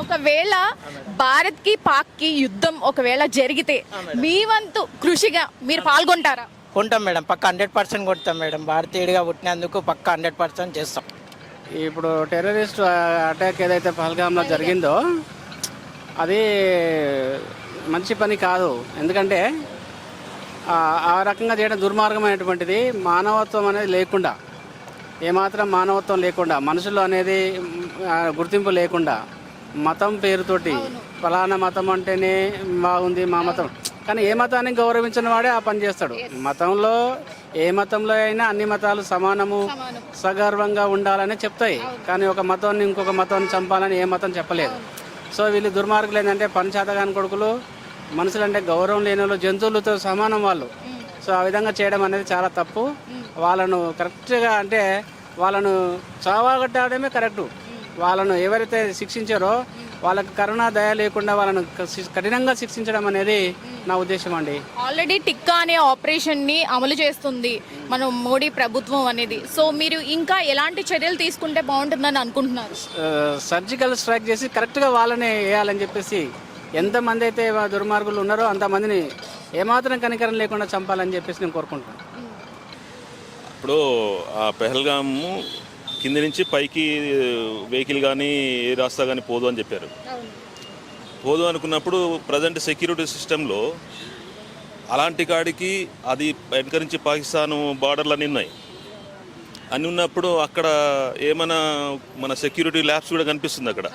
ఒకవేళ భారత్ కి పాక్ కి యుద్ధం ఒకవేళ జరిగితే మీ వంతు కృషిగా మీరు పాల్గొంటారా? కొంటాం మేడం, పక్క 100% కొంటాం మేడం. భారతీయుడిగా పుట్టినందుకు పక్క 100% చేస్తాం. ఇప్పుడు టెర్రరిస్ట్ అటాక్ ఏదైతే పహల్గామ్లో జరిగిందో అది మంచి పని కాదు. ఎందుకంటే ఆ రకంగా చేయడం దుర్మార్గమైనటువంటిది. మానవత్వం అనేది లేకుండా, ఏమాత్రం మానవత్వం లేకుండా, మనుషులు అనేది గుర్తింపు లేకుండా, మతం పేరుతోటి ఫలానా మతం అంటేనే బాగుంది మా మతం, కానీ ఏ మతాన్ని గౌరవించిన వాడే ఆ పని చేస్తాడు. మతంలో ఏ మతంలో అయినా అన్ని మతాలు సమానము, సగర్వంగా ఉండాలని చెప్తాయి. కానీ ఒక మతాన్ని ఇంకొక మతాన్ని చంపాలని ఏ మతం చెప్పలేదు. సో వీళ్ళు దుర్మార్గులు ఏంటంటే పంచాతగాని కొడుకులు, మనుషులంటే గౌరవం లేని వాళ్ళు, జంతువులతో సమానం వాళ్ళు. సో ఆ విధంగా చేయడం అనేది చాలా తప్పు. వాళ్ళను కరెక్ట్గా అంటే వాళ్ళను చావగొట్టడమే కరెక్టు. వాళ్ళను ఎవరైతే శిక్షించారో వాళ్ళకి కరుణ దయ లేకుండా వాళ్ళను కఠినంగా శిక్షించడం అనేది నా ఉద్దేశం అండి. ఆల్రెడీ టిక్కా అనే ఆపరేషన్ ని అమలు చేస్తుంది మన మోడీ ప్రభుత్వం అనేది. సో మీరు ఇంకా ఎలాంటి చర్యలు తీసుకుంటే బాగుంటుందని అనుకుంటున్నారు? సర్జికల్ స్ట్రైక్ చేసి కరెక్ట్గా వాళ్ళని వేయాలని చెప్పేసి, ఎంతమంది అయితే దుర్మార్గులు ఉన్నారో అంతమందిని ఏమాత్రం కనికరం లేకుండా చంపాలని చెప్పేసి నేను కోరుకుంటున్నాను. ఇప్పుడు ఆ పెహల్గాము కింది నుంచి పైకి వెహికల్ కానీ ఏ రాస్తా కానీ పోదు అని చెప్పారు. పోదు అనుకున్నప్పుడు ప్రజెంట్ సెక్యూరిటీ సిస్టంలో అలాంటి కాడికి అది వెనక నుంచి పాకిస్తాన్ బార్డర్లు అన్నీ ఉన్నాయి. అన్నీ ఉన్నప్పుడు అక్కడ ఏమైనా మన సెక్యూరిటీ ల్యాబ్స్ కూడా కనిపిస్తుంది. అక్కడ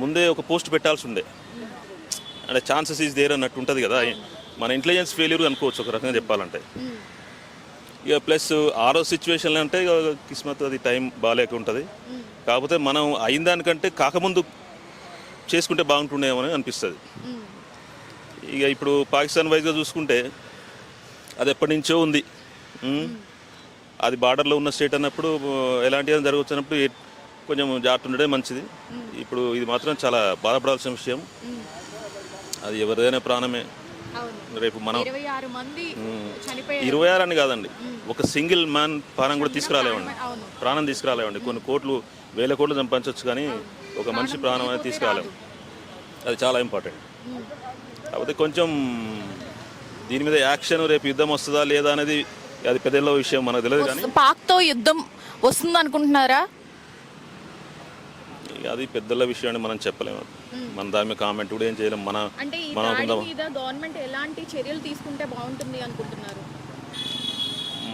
ముందే ఒక పోస్ట్ పెట్టాల్సి ఉండే, అంటే ఛాన్సెస్ ఈజ్ దేర్ అన్నట్టు ఉంటుంది కదా. మన ఇంటెలిజెన్స్ ఫెయిల్యూర్ అనుకోవచ్చు ఒక రకంగా చెప్పాలంటే. ఇక ప్లస్ ఆరో సిచ్యువేషన్లు అంటే కిస్మత్, అది టైం బాగాలేక ఉంటుంది. కాకపోతే మనం అయిన దానికంటే కాకముందు చేసుకుంటే బాగుంటుండేమో అని అనిపిస్తుంది. ఇక ఇప్పుడు పాకిస్తాన్ వైజ్గా చూసుకుంటే అది ఎప్పటి నుంచో ఉంది. అది బార్డర్లో ఉన్న స్టేట్ అన్నప్పుడు ఎలాంటి జరగవచ్చు అన్నప్పుడు కొంచెం జాగ్రత్త ఉండడే మంచిది. ఇప్పుడు ఇది మాత్రం చాలా బాధపడాల్సిన విషయం. అది ఎవరిదైనా ప్రాణమే. రేపు మనం 26 అని కాదండి, ఒక సింగిల్ మ్యాన్ ప్రాణం కూడా తీసుకురాలేమండి. ప్రాణం తీసుకురాలేమండి. కొన్ని కోట్లు, వేల కోట్లు సంపాదించవచ్చు, కానీ ఒక మనిషి ప్రాణం అనేది తీసుకురాలేము. అది చాలా ఇంపార్టెంట్. కాకపోతే కొంచెం దీని మీద యాక్షన్, రేపు యుద్ధం వస్తుందా లేదా అనేది అది పెద్దల విషయం, మనకు తెలియదు. కానీ పాక్తో యుద్ధం వస్తుంది అనుకుంటున్నారా? అది పెద్దల విషయాన్ని మనం చెప్పలేము. మన దాని మీద కామెంట్ కూడా ఏం చేయలేము. గవర్నమెంట్ ఎలాంటి చర్యలు తీసుకుంటే బాగుంటుంది అనుకుంటున్నారు?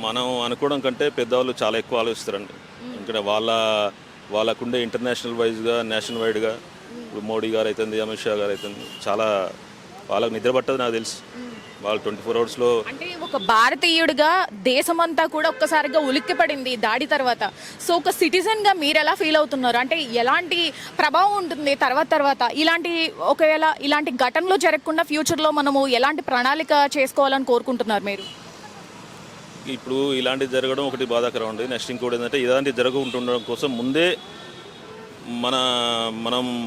మనం అనుకోవడం కంటే పెద్దవాళ్ళు చాలా ఎక్కువ ఆలోచిస్తారండి. ఇక్కడ వాళ్ళకుండే ఇంటర్నేషనల్ వైజ్గా, నేషనల్ వైడ్గా, ఇప్పుడు మోడీ గారు అవుతుంది, అమిత్ షా గారు అవుతుంది, చాలా వాళ్ళకి నిద్ర పట్టదు నాకు తెలుసు. వాళ్ళు 24 అవర్స్లో, అంటే ఒక భారతీయుడిగా దేశమంతా కూడా ఒక్కసారిగా ఉలిక్కిపడింది దాడి తర్వాత. సో ఒక సిటిజన్గా మీరు ఎలా ఫీల్ అవుతున్నారు? అంటే ఎలాంటి ప్రభావం ఉంటుంది తర్వాత ఒకవేళ ఇలాంటి ఘటనలు జరగకుండా ఫ్యూచర్లో మనము ఎలాంటి ప్రణాళిక చేసుకోవాలని కోరుకుంటున్నారు మీరు? ఇప్పుడు ఇలాంటివి జరగడం ఒకటి బాధాకరం ఉంది. నెక్స్ట్ ఇంకోటి ఏంటంటే ఇలాంటివి జరగకుంటుండడం కోసం ముందే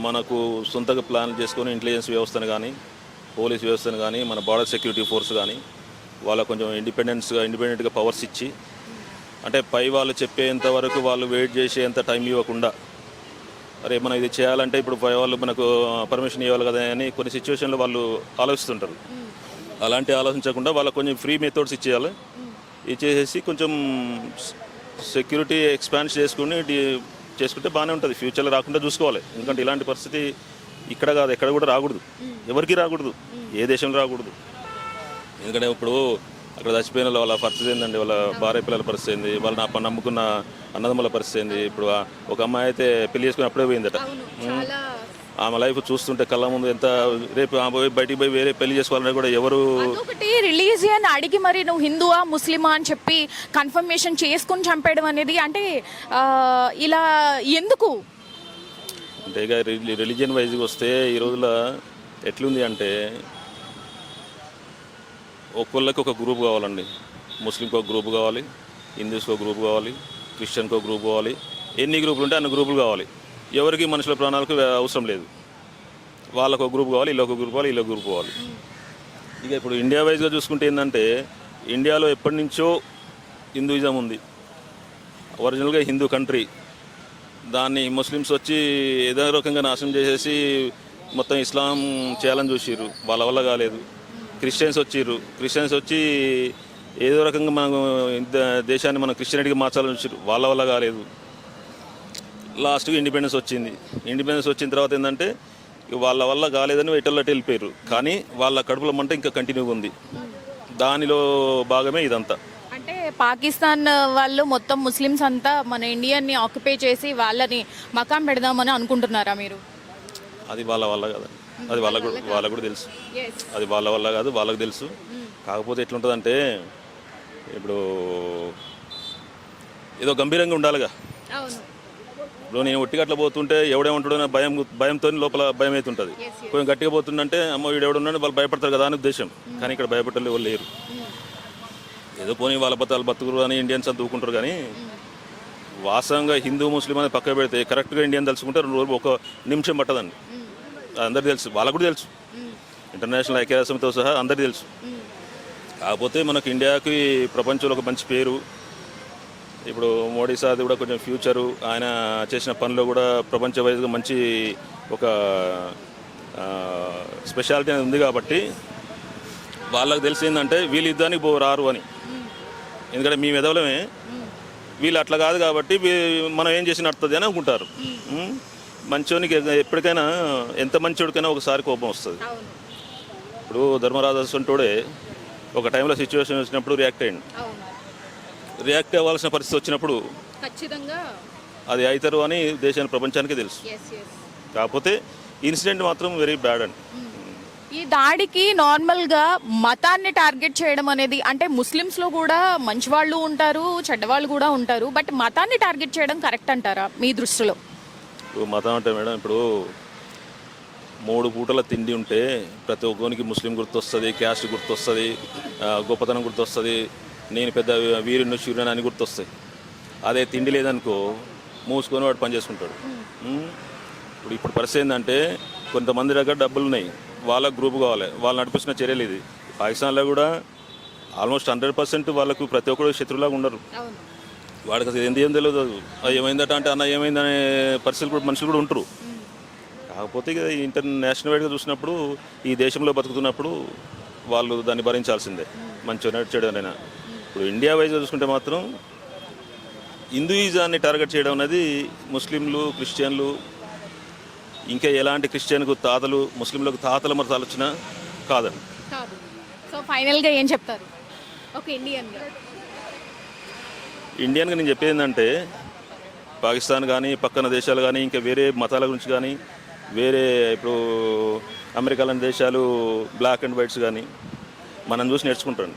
మనకు సొంతగా ప్లాన్ చేసుకొని ఇంటెలిజెన్స్ వ్యవస్థను కానీ, పోలీస్ వ్యవస్థను కానీ, మన బార్డర్ సెక్యూరిటీ ఫోర్స్ కానీ వాళ్ళకు కొంచెం ఇండిపెండెంట్గా పవర్స్ ఇచ్చి, అంటే పై వాళ్ళు చెప్పేంత వరకు వాళ్ళు వెయిట్ చేసేంత టైం ఇవ్వకుండా, అరే మనం ఇది చేయాలంటే ఇప్పుడు పై వాళ్ళు మనకు పర్మిషన్ ఇవ్వాలి కదా అని కొన్ని సిచ్యువేషన్లో వాళ్ళు ఆలోచిస్తుంటారు. అలాంటి ఆలోచించకుండా వాళ్ళకు కొంచెం ఫ్రీ మెథడ్స్ ఇచ్చేయాలి. ఇచ్చేసేసి కొంచెం సెక్యూరిటీ ఎక్స్పాండ్ చేసుకుంటే బాగానే ఉంటుంది. ఫ్యూచర్లో రాకుండా చూసుకోవాలి. ఎందుకంటే ఇలాంటి పరిస్థితి ఇక్కడ కాదు, ఎక్కడ కూడా రాకూడదు, ఎవరికి రాకూడదు, ఏ దేశంలో రాకూడదు. ఎందుకంటే ఇప్పుడు అక్కడ చచ్చిపోయిన వాళ్ళ పరిస్థితి ఏందండి, వాళ్ళ భార్య పిల్లల పరిస్థితి ఏంది, వాళ్ళు నమ్ముకున్న అన్నదమ్ముల పరిస్థితి ఏంది. ఇప్పుడు ఒక అమ్మాయి అయితే పెళ్లి చేసుకుని అప్పుడే పోయిందట. ఆమె లైఫ్ చూస్తుంటే కళ్ళ ముందు ఎంత, రేపు బయటికి పోయి వేరే పెళ్లి చేసుకోవాలని కూడా ఎవరు. ఒకటి రిలీజియన్ అడిగి మరి నువ్వు హిందువా ముస్లిమా అని చెప్పి కన్ఫర్మేషన్ చేసుకుని చంపేయడం అనేది, అంటే ఇలా ఎందుకు? అంటే ఇక రిలీజియన్ వైజ్గా వస్తే ఈ రోజుల ఎట్లుంది అంటే ఒక్కొక్కరికి ఒక గ్రూప్ కావాలండి. ముస్లింకి ఒక గ్రూప్ కావాలి, హిందూస్కి ఒక గ్రూప్ కావాలి, క్రిస్టియన్కి ఒక గ్రూప్ కావాలి. ఎన్ని గ్రూపులు ఉంటే అన్ని గ్రూపులు కావాలి. ఎవరికి మనుషుల ప్రాణాలకు అవసరం లేదు. వాళ్ళకు ఒక గ్రూప్ కావాలి, వీళ్ళొక గ్రూప్ కావాలి, వీళ్ళొక గ్రూప్ కావాలి. ఇక ఇప్పుడు ఇండియా వైజ్గా చూసుకుంటే ఏంటంటే ఇండియాలో ఎప్పటి నుంచో హిందూయిజం ఉంది. ఒరిజినల్గా హిందూ కంట్రీ. దాన్ని ముస్లిమ్స్ వచ్చి ఏదో రకంగా నాశనం చేసేసి మొత్తం ఇస్లాం చేయాలని చూసిర్రు, వాళ్ళ వల్ల కాలేదు. క్రిస్టియన్స్ వచ్చి ఏదో రకంగా మనం దేశాన్ని మనం క్రిస్టియనిటీగా మార్చాలని చూసిర్రు, వాళ్ళ వల్ల కాలేదు. లాస్ట్కి ఇండిపెండెన్స్ వచ్చిన తర్వాత ఏంటంటే వాళ్ళ వల్ల కాలేదని ఎటల్లటి వెళ్ళిపోయారు. కానీ వాళ్ళ కడుపులో మంట ఇంకా కంటిన్యూగా ఉంది. దానిలో భాగమే ఇదంతా. అంటే పాకిస్తాన్ వాళ్ళు మొత్తం ముస్లిమ్స్ అంతా మన ఇండియన్ని ఆక్యుపై చేసి వాళ్ళని మకాం పెడదామని అనుకుంటున్నారా మీరు? అది వాళ్ళ వల్ల కాదు, అది వాళ్ళకు కూడా తెలుసు. అది వాళ్ళ వల్ల కాదు, వాళ్ళకు తెలుసు. కాకపోతే ఎట్లుంటుందంటే ఇప్పుడు ఏదో గంభీరంగా ఉండాలిగా. ఇప్పుడు నేను ఒట్టిగట్ల పోతుంటే ఎవడేమంటాడో భయంతో లోపల భయం అవుతుంటుంది. కొంచెం గట్టిగా పోతుందంటే అమ్మ వీడెవడున్నాడు వాళ్ళు భయపడతారు కదా అని ఉద్దేశం. కానీ ఇక్కడ భయపడలే వాళ్ళు లేరు. ఏదో పోనీ వాళ్ళ బతాలు బతుకురు అని ఇండియన్స్ అంత ఊకుంటారు. కానీ వాస్తవంగా హిందూ ముస్లిం అని పక్క పెడితే కరెక్ట్గా ఇండియన్ తెలుసుకుంటే 2 రోజులు 1 నిమిషం పట్టదండి. అందరికీ తెలుసు, వాళ్ళకు కూడా తెలుసు, ఇంటర్నేషనల్ ఐక్యరాజ్యంతో సహా అందరికీ తెలుసు. కాకపోతే మనకు ఇండియాకి ప్రపంచంలో ఒక మంచి పేరు. ఇప్పుడు మోడీ సార్ కూడా కొంచెం ఫ్యూచరు, ఆయన చేసిన పనిలో కూడా ప్రపంచ వైజ్గా మంచి ఒక స్పెషాలిటీ అనేది ఉంది. కాబట్టి వాళ్ళకి తెలిసిందంటే వీళ్ళు యుద్ధానికి రారు అని. ఎందుకంటే మేము ఎదవలమే, వీళ్ళు అట్లా కాదు కాబట్టి మనం ఏం చేసి నడుతుంది అని అనుకుంటారు. మంచోనికి ఎప్పటికైనా ఎంత మంచోడికైనా ఒకసారి కోపం వస్తుంది. ఇప్పుడు ధర్మరాజు అంటోడే ఒక టైంలో సిచ్యువేషన్ వచ్చినప్పుడు రియాక్ట్ అవ్వాల్సిన పరిస్థితి వచ్చినప్పుడు ఖచ్చితంగా అది అవుతారు అని దేశానికి ప్రపంచానికి తెలుసు. కాకపోతే ఇన్సిడెంట్ మాత్రం వెరీ బ్యాడ్ అండి. ఈ దాడికి నార్మల్గా మతాన్ని టార్గెట్ చేయడం అనేది, అంటే ముస్లిమ్స్లో కూడా మంచి వాళ్ళు ఉంటారు, చెడ్డవాళ్ళు కూడా ఉంటారు, బట్ మతాన్ని టార్గెట్ చేయడం కరెక్ట్ అంటారా మీ దృష్టిలో? ఇప్పుడు మతం అంటే మేడం, ఇప్పుడు 3 పూటల తిండి ఉంటే ప్రతి ఒక్కరికి ముస్లిం గుర్తొస్తుంది, క్యాస్ట్ గుర్తొస్తుంది, గొప్పతనం గుర్తొస్తుంది, నేను పెద్ద వీరుని శూర్యుని అని గుర్తొస్తాయి. అదే తిండి లేదనుకో మూసుకొని వాడు పని చేసుకుంటాడు. ఇప్పుడు పరిస్థితి ఏంటంటే కొంతమంది దగ్గర డబ్బులు ఉన్నాయి, వాళ్ళకు గ్రూప్ కావాలి, వాళ్ళు నడిపిస్తున్న చర్యలు ఇది. పాకిస్తాన్లో కూడా ఆల్మోస్ట్ 100% వాళ్ళకు ప్రతి ఒక్కరు శత్రువులాగా ఉండరు. వాడికి అసలు ఏం తెలియదు, అది ఏమైందట అంటే అన్న ఏమైందనే పరిస్థితులు కూడా మనుషులు కూడా ఉంటారు. కాకపోతే ఇక ఇంటర్నేషనల్ వైడ్గా చూసినప్పుడు ఈ దేశంలో బతుకుతున్నప్పుడు వాళ్ళు దాన్ని భరించాల్సిందే, మంచిగా నడిచేయడమైనా. ఇప్పుడు ఇండియా వైజ్గా చూసుకుంటే మాత్రం హిందూయిజాన్ని టార్గెట్ చేయడం అనేది ముస్లింలు, క్రిస్టియన్లు, ఇంకా ఎలాంటి క్రిస్టియన్కు తాతలు, ముస్లింలకు తాతల మతాలు వచ్చినా కాదండి. సో ఫైనల్గా ఏం చెప్తారు ఒక ఇండియన్గా నేను చెప్పేది ఏంటంటే పాకిస్తాన్ కానీ పక్కన దేశాలు కానీ ఇంకా వేరే మతాల గురించి కానీ వేరే ఇప్పుడు అమెరికా లాంటి దేశాలు బ్లాక్ అండ్ వైట్స్ కానీ మనం చూసి నేర్చుకుంటాం,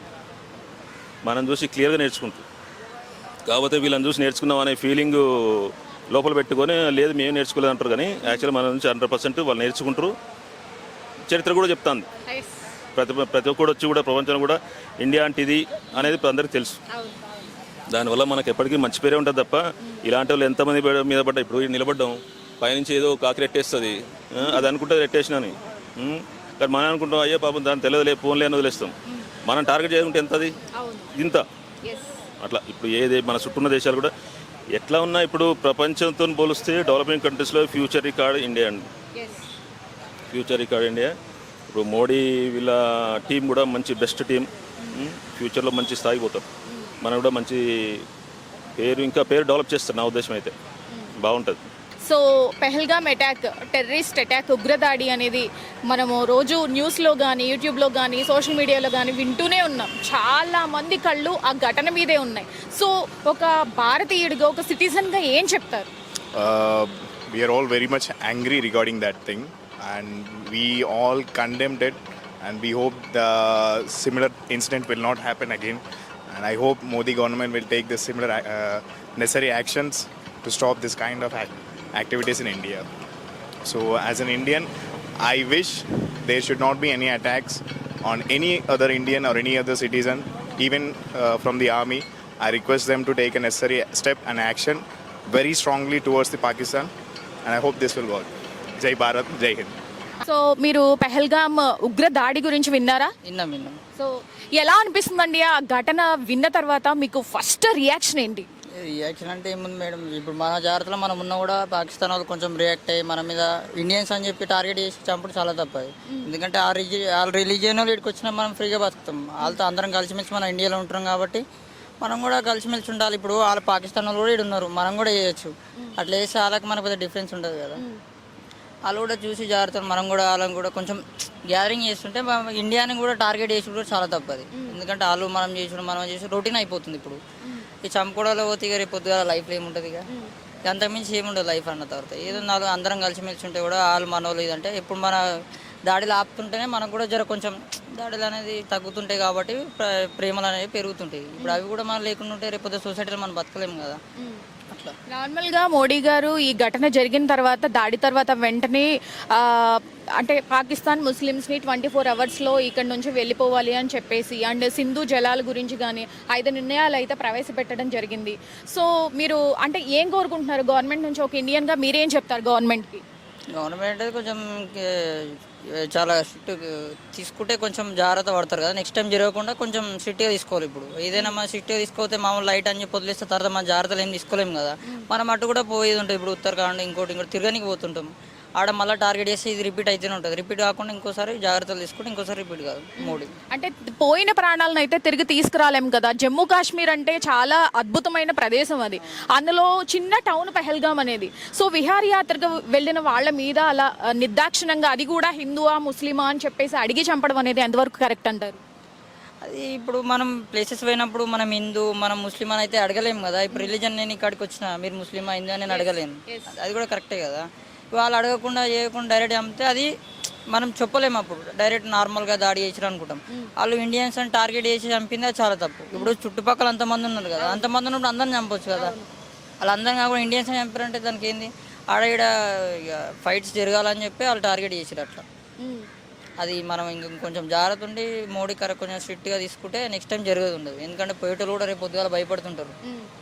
మనం చూసి క్లియర్గా నేర్చుకుంటాం. కాకపోతే వీళ్ళని చూసి నేర్చుకున్నాం అనే ఫీలింగ్ లోపల పెట్టుకొని లేదు మేము నేర్చుకోలేదు అంటారు. కానీ యాక్చువల్లీ మన నుంచి 100% వాళ్ళు నేర్చుకుంటారు. చరిత్ర కూడా చెప్తాను, ప్రతి ఒక్కడు వచ్చి కూడా ప్రపంచంలో కూడా ఇండియా అంటే ఇది అనేది అందరికీ తెలుసు. దానివల్ల మనకు ఎప్పటికీ మంచి పేరే ఉంటుంది తప్ప ఇలాంటి వాళ్ళు ఎంతమంది మీద పడ్డా ఇప్పుడు నిలబడ్డాం పైనుంచి ఏదో కాకి రెట్టేస్తుంది అది అనుకుంటే రెట్టేసినని. కానీ మనం అనుకుంటాం అయ్యే పాపం దాన్ని తెలియదులే ఫోన్లే అని వదిలేస్తాం. మనం టార్గెట్ చేసుకుంటే ఎంతది ఇంత అట్లా. ఇప్పుడు ఏది మన చుట్టూన్న దేశాలు కూడా ఎట్లా ఉన్నా ఇప్పుడు ప్రపంచంతో పోలిస్తే డెవలపింగ్ కంట్రీస్లో ఫ్యూచర్ రికార్డ్ ఇండియా అండి, ఫ్యూచర్ రికార్డ్ ఇండియా. ఇప్పుడు మోడీ వీళ్ళ టీం కూడా మంచి బెస్ట్ టీం, ఫ్యూచర్లో మంచి స్థాయికి పోతారు. మనం కూడా మంచి పేరు ఇంకా పేరు డెవలప్ చేస్తారు నా ఉద్దేశం అయితే బాగుంటుంది. So Pahalgam attack, terrorist attack, ఉగ్రదాడి అనేది మనము రోజు న్యూస్లో కానీ యూట్యూబ్లో కానీ సోషల్ మీడియాలో కానీ వింటూనే ఉన్నాం. చాలా మంది కళ్ళు ఆ ఘటన మీదే ఉన్నాయి. సో ఒక భారతీయుడిగా, ఒక సిటిజన్గా ఏం చెప్తారు? We are all very much angry regarding that thing and we all condemned it and we hope the similar incident will not happen again and I hope Modi government will take the similar necessary actions to stop this kind of activities in India. So as an Indian, I wish there should not be any attacks on any other Indian or any other citizen, even from the army. I request them to take a necessary step and action very strongly towards the Pakistan and I hope this will work. Jai Bharat, Jai Hind. So మీరు పెహల్గామ్ ఉగ్ర దాడి గురించి విన్నారా? విన్నాం. So ఎలా అనిపిస్తుందండి ఆ ఘటన విన్న తర్వాత మీకు ఫస్ట్ రియాక్షన్ ఏంటి? రియాక్షన్ అంటే ఏముంది మేడం, ఇప్పుడు మన జాగ్రత్తలో మనం ఉన్నా కూడా పాకిస్తాన్ వాళ్ళు కొంచెం రియాక్ట్ అయ్యి మన మీద ఇండియన్స్ అని చెప్పి టార్గెట్ చేసి చంపడం చాలా తప్పది. ఎందుకంటే వాళ్ళ రిలీజియన్ వాళ్ళు ఇక్కడికి వచ్చినా మనం ఫ్రీగా బతుకుతాం, వాళ్ళతో అందరం కలిసిమెలిసి మనం ఇండియాలో ఉంటున్నాం కాబట్టి మనం కూడా కలిసిమెలిసి ఉండాలి. ఇప్పుడు వాళ్ళు పాకిస్తాన్ వాళ్ళు కూడా ఇక్కడ ఉన్నారు, మనం కూడా చేయొచ్చు. అట్లా చేస్తే వాళ్ళకి మనకు పెద్ద డిఫరెన్స్ ఉండదు కదా. వాళ్ళు కూడా చూసి జాగ్రత్తలు మనం కూడా వాళ్ళని కూడా కొంచెం గ్యాదరింగ్ చేస్తుంటే ఇండియాని కూడా టార్గెట్ చేసి కూడా చాలా తప్పది. ఎందుకంటే వాళ్ళు మనం చేసి రొటీన్ అయిపోతుంది. ఇప్పుడు ఈ చంపుకోవడాలో పోతే ఇక రేపు పొద్దుగా లైఫ్లో ఏముంటుంది, ఇక అంతకుమించి ఏముండదు లైఫ్ అన్న తర్వాత. ఏదో నాలుగు అందరం కలిసిమెలిసి ఉంటే కూడా వాళ్ళు మనోళ్ళు ఇదంటే ఇప్పుడు మన దాడిలు ఆపుతుంటేనే మనకు కూడా కొంచెం దాడులు అనేది తగ్గుతుంటాయి కాబట్టి ప్రేమలు అనేవి పెరుగుతుంటాయి. ఇప్పుడు అవి కూడా మనం లేకుండా ఉంటే రేపు సొసైటీలో మనం బతకలేము కదా. అట్లా నార్మల్ గా మోడీ గారు ఈ ఘటన జరిగిన తర్వాత దాడి తర్వాత వెంటనే అంటే పాకిస్తాన్ ముస్లిమ్స్ ని 24 hours లో ఇక్కడ నుంచి వెళ్ళిపోవాలి అని చెప్పేసి అండ్ సింధు జలాల గురించి కానీ 5 నిర్ణయాలు అయితే ప్రవేశపెట్టడం జరిగింది. సో మీరు అంటే ఏం కోరుకుంటున్నారు గవర్నమెంట్ నుంచి? ఒక ఇండియన్ గా మీరేం చెప్తారు గవర్నమెంట్ కి? గవర్నమెంట్ కొంచెం చాలా స్ట్రిక్ట్ తీసుకుంటే కొంచెం జాగ్రత్త పడతారు కదా. నెక్స్ట్ టైం జరగకుండా కొంచెం స్ట్రిక్ట్గా తీసుకోవాలి. ఇప్పుడు ఏదైనా మనం స్ట్రిక్ట్గా తీసుకోతే మామూలు లైట్ అని చెప్పి వదిలేస్తే తర్వాత మన జాగ్రత్తలు ఏం తీసుకోలేము కదా. మనం అటు కూడా పోయేది ఉంటుంది. ఇప్పుడు ఉత్తరాఖండ్ ఇంకోటి తిరగనికి పోతుంటాం, ఆడ మళ్ళీ టార్గెట్ చేసి ఇది రిపీట్ అయితేనే ఉంటుంది. రిపీట్ కాకుండా ఇంకోసారి జాగ్రత్తలు తీసుకుంటే ఇంకోసారి రిపీట్ కాదు. మోడీ అంటే పోయిన ప్రాణాలను అయితే తిరిగి తీసుకురాలేము కదా. జమ్మూ కాశ్మీర్ అంటే చాలా అద్భుతమైన ప్రదేశం అది, అందులో చిన్న టౌన్ పెహల్గాం అనేది. సో విహారయాత్రకు వెళ్ళిన వాళ్ళ మీద అలా నిర్దాక్షిణంగా, అది కూడా హిందువా ముస్లిమా అని చెప్పేసి అడిగి చంపడం అనేది ఎంతవరకు కరెక్ట్ అంటారు? అది ఇప్పుడు మనం ప్లేసెస్ పోయినప్పుడు మనం హిందూ మనం ముస్లిం అని అయితే అడగలేము కదా. ఇప్పుడు రిలీజన్ నేను ఇక్కడికి వచ్చిన మీరు ముస్లిమా హిందూ అని నేను అడగలేను, అది కూడా కరెక్టే కదా. వాళ్ళు అడగకుండా చేయకుండా డైరెక్ట్ చంపితే అది మనం చెప్పలేము. అప్పుడు డైరెక్ట్ నార్మల్గా దాడి చేసారు అనుకుంటాం. వాళ్ళు ఇండియన్స్ అని టార్గెట్ చేసి చంపింది అది చాలా తప్పు. ఇప్పుడు చుట్టుపక్కల అంతమంది ఉన్నారు కదా, అంతమంది ఉన్నప్పుడు అందరిని చంపొచ్చు కదా. వాళ్ళు అందరం కాకుండా ఇండియన్స్ అని చంపారంటే దానికి ఏంది? ఆడ ఈడ ఫైట్స్ జరగాలని చెప్పి వాళ్ళు టార్గెట్ చేసారు అట్లా. అది మనం ఇంకొంచెం జాగ్రత్త ఉండి మోడీ కొంచెం స్ట్రిక్ట్గా తీసుకుంటే నెక్స్ట్ టైం జరగదు ఉండదు. ఎందుకంటే పోయేటోళ్ళు కూడా రేపు పొద్దుగాల భయపడుతుంటారు.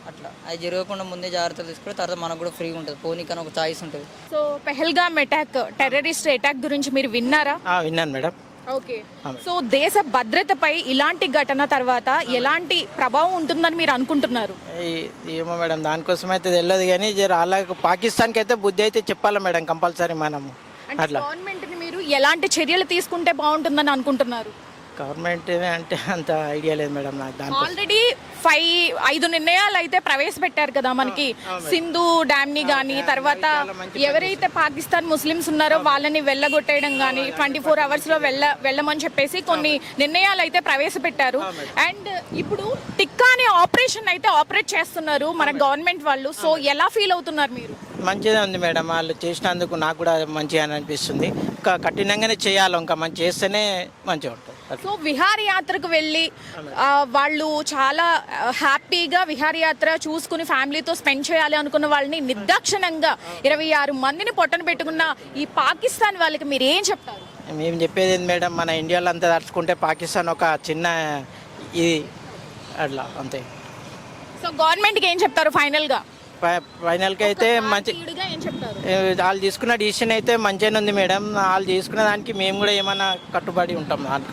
అట్లా అది జరగకుండా ముందే జాగ్రత్తలు తీసుకుంటే తర్వాత మనకు కూడా ఫ్రీగా ఉంటుంది, పోనీకని ఒక ఛాయిస్ ఉంటుంది. So Pahalgam attack, terrorist attack గురించి మీరు విన్నారా? విన్నాను మేడం. ఓకే. సో దేశ భద్రతపై ఇలాంటి ఘటన తర్వాత ఎలాంటి ప్రభావం ఉంటుందని మీరు అనుకుంటున్నారు? ఏమో మేడం, దానికోసం అయితే తెలియదు కానీ అలాగే పాకిస్తాన్కి అయితే బుద్ధి అయితే చెప్పాలి మేడం కంపల్సరీ మనము. అట్లా గవర్నమెంట్ ని మీరు ఎలాంటి చర్యలు తీసుకుంటే బాగుంటుందని అనుకుంటున్నారు? గవర్నమెంట్ అంటే అంత ఐడియా లేదు మేడం నాకు. దాని ఆల్రెడీ 5 నిర్ణయాలు అయితే ప్రవేశపెట్టారు కదా మనకి. సింధు డ్యామ్ ని గానీ, తర్వాత ఎవరైతే పాకిస్తాన్ ముస్లిమ్స్ ఉన్నారో వాళ్ళని వెళ్ళగొట్టేయడం గానీ, 24 hours లో వెళ్ళమని చెప్పేసి కొన్ని నిర్ణయాలు అయితే ప్రవేశపెట్టారు. అండ్ ఇప్పుడు టిక్కా అనే ఆపరేషన్ అయితే ఆపరేట్ చేస్తున్నారు మన గవర్నమెంట్ వాళ్ళు. సో ఎలా ఫీల్ అవుతున్నారు మీరు? మంచిదే ఉంది మేడం, వాళ్ళు చేసినందుకు నాకు కూడా మంచిగా అనిపిస్తుంది. ఇంకా కఠినంగానే చేయాలి, ఇంకా మంచి చేస్తేనే మంచిగా ఉంటుంది. సో విహారయాత్రకు వెళ్ళి వాళ్ళు చాలా హ్యాపీగా విహారయాత్ర చూసుకుని ఫ్యామిలీతో స్పెండ్ చేయాలి అనుకున్న వాళ్ళని నిర్దాక్షిణంగా 26 మందిని పొట్టన పెట్టుకున్న ఈ పాకిస్తాన్ వాళ్ళకి మీరు ఏం చెప్తారు? మేము చెప్పేది ఏంది మేడం, మన ఇండియాలో అంతా తడుచుకుంటే పాకిస్తాన్ ఒక చిన్న ఇది అట్లా అంతే. సో గవర్నమెంట్కి ఏం చెప్తారు ఫైనల్గా? ఫైనల్కి అయితే మంచి ఏం చెప్తారు? వాళ్ళు తీసుకున్న డిసిషన్ అయితే మంచిగానే ఉంది మేడం. వాళ్ళు తీసుకున్న దానికి మేము కూడా ఏమైనా కట్టుబడి ఉంటాం దానికి.